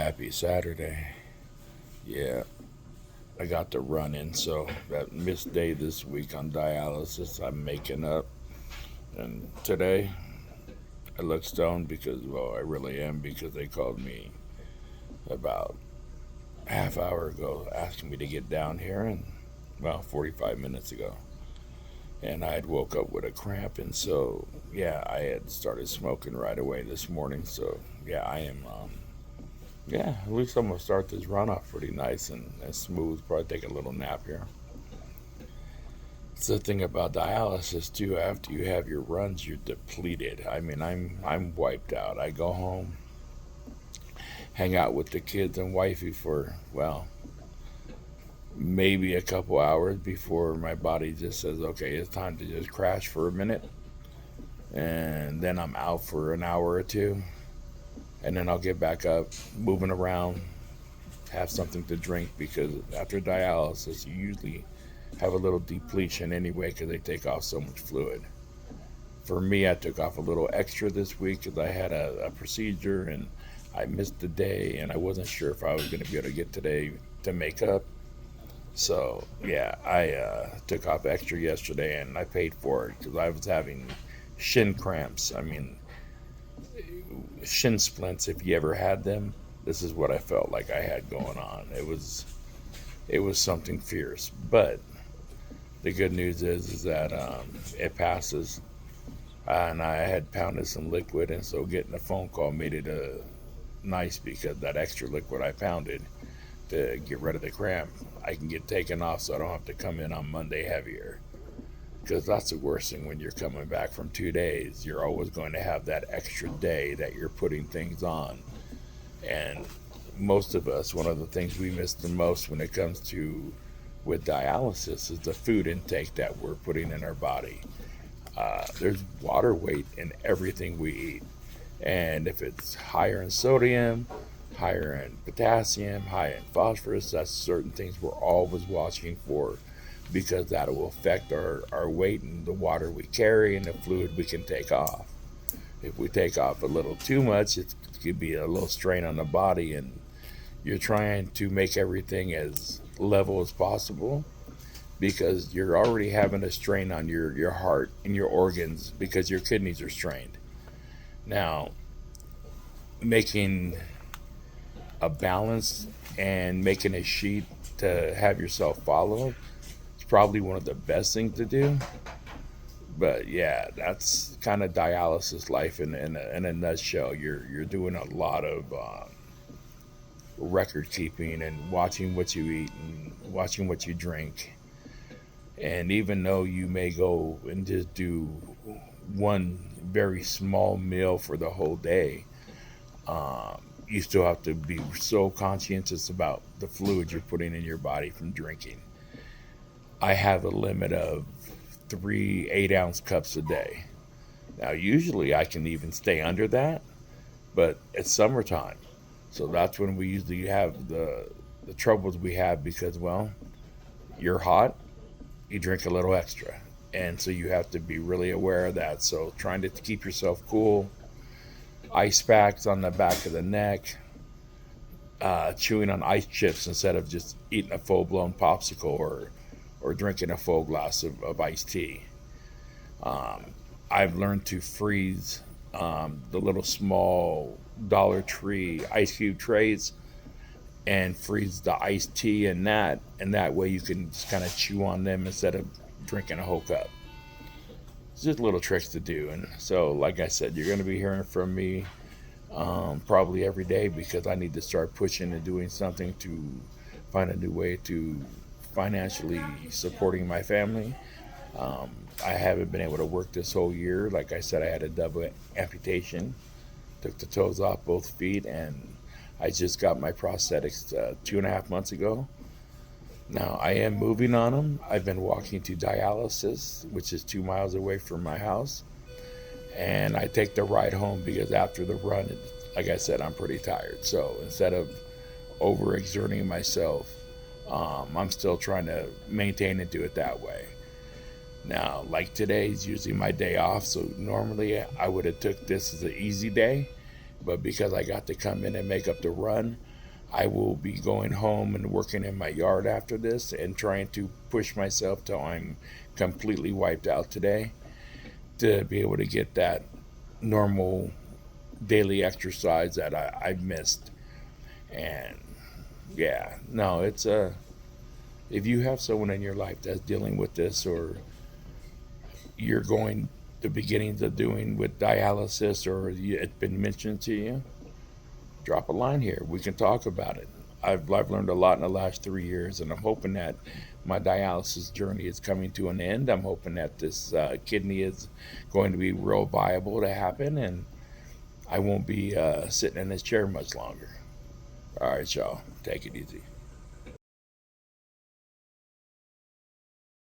Happy Saturday. Yeah, I got to run in, so that missed day this week on dialysis, I'm making up. And today, I look stoned because, well, I really am because they called me about half hour ago asking me to get down here, and, well, 45 minutes ago. And I had woke up with a cramp, and so, yeah, I had started smoking right away this morning. So, yeah, I am yeah, at least I'm gonna start this run off pretty nice and smooth. Probably take a little nap here. It's the thing about dialysis too. After you have your runs, you're depleted. I mean, I'm wiped out. I go home, hang out with the kids and wifey for well, maybe a couple hours before my body just says, okay, it's time to just crash for a minute, and then I'm out for an hour or two, and then I'll get back up, moving around, have something to drink because after dialysis you usually have a little depletion anyway because they take off so much fluid. For me, I took off a little extra this week because I had a procedure and I missed the day and I wasn't sure if I was going to be able to get today to make up. So yeah, I took off extra yesterday and I paid for it because I was having shin cramps. I mean, shin splints. If you ever had them, this is what I felt like I had going on. It was something fierce, but the good news is that it passes. And I had pounded some liquid, and so getting a phone call made it nice because that extra liquid I pounded to get rid of the cramp, I can get taken off so I don't have to come in on Monday heavier. Because that's the worst thing when you're coming back from 2 days. You're always going to have that extra day that you're putting things on. And most of us, one of the things we miss the most when it comes to with dialysis is the food intake that we're putting in our body. There's water weight in everything we eat. And if it's higher in sodium, higher in potassium, higher in phosphorus, that's certain things we're always watching for because that will affect our weight and the water we carry and the fluid we can take off. If we take off a little too much, it could be a little strain on the body, and you're trying to make everything as level as possible because you're already having a strain on your heart and your organs because your kidneys are strained. Now, making a balance and making a sheet to have yourself follow is probably one of the best things to do. But yeah, that's kind of dialysis life in a nutshell. You're doing a lot of record keeping and watching what you eat and watching what you drink. And even though you may go and just do one very small meal for the whole day, you still have to be so conscientious about the fluid you're putting in your body from drinking. I have a limit of 3 8-ounce cups a day. Now, usually I can even stay under that, but it's summertime. So that's when we usually have the troubles we have because, well, you're hot, you drink a little extra. And so you have to be really aware of that. So trying to keep yourself cool, ice packs on the back of the neck, chewing on ice chips instead of just eating a full blown popsicle or drinking a full glass of iced tea. I've learned to freeze the little small Dollar Tree ice cube trays and freeze the iced tea in that, and that way you can just kind of chew on them instead of drinking a whole cup. It's just little tricks to do, and so like I said, you're going to be hearing from me probably every day because I need to start pushing and doing something to find a new way to financially supporting my family. I haven't been able to work this whole year. Like I said, I had a double amputation, took the toes off both feet, and I just got my prosthetics 2.5 months ago. Now I am moving on them. I've been walking to dialysis, which is 2 miles away from my house, and I take the ride home because after the run, like I said, I'm pretty tired. So instead of overexerting myself, I'm still trying to maintain and do it that way. Now, like today is usually my day off, so normally I would have took this as an easy day, but because I got to come in and make up the run, I will be going home and working in my yard after this and trying to push myself till I'm completely wiped out today to be able to get that normal daily exercise that I've missed. And yeah, no, it's if you have someone in your life that's dealing with this, or you're going the beginnings of doing with dialysis, or it's been mentioned to you, drop a line here. We can talk about it. I've learned a lot in the last 3 years, and I'm hoping that my dialysis journey is coming to an end. I'm hoping that this kidney is going to be real viable to happen, and I won't be sitting in this chair much longer. All right, y'all, take it easy.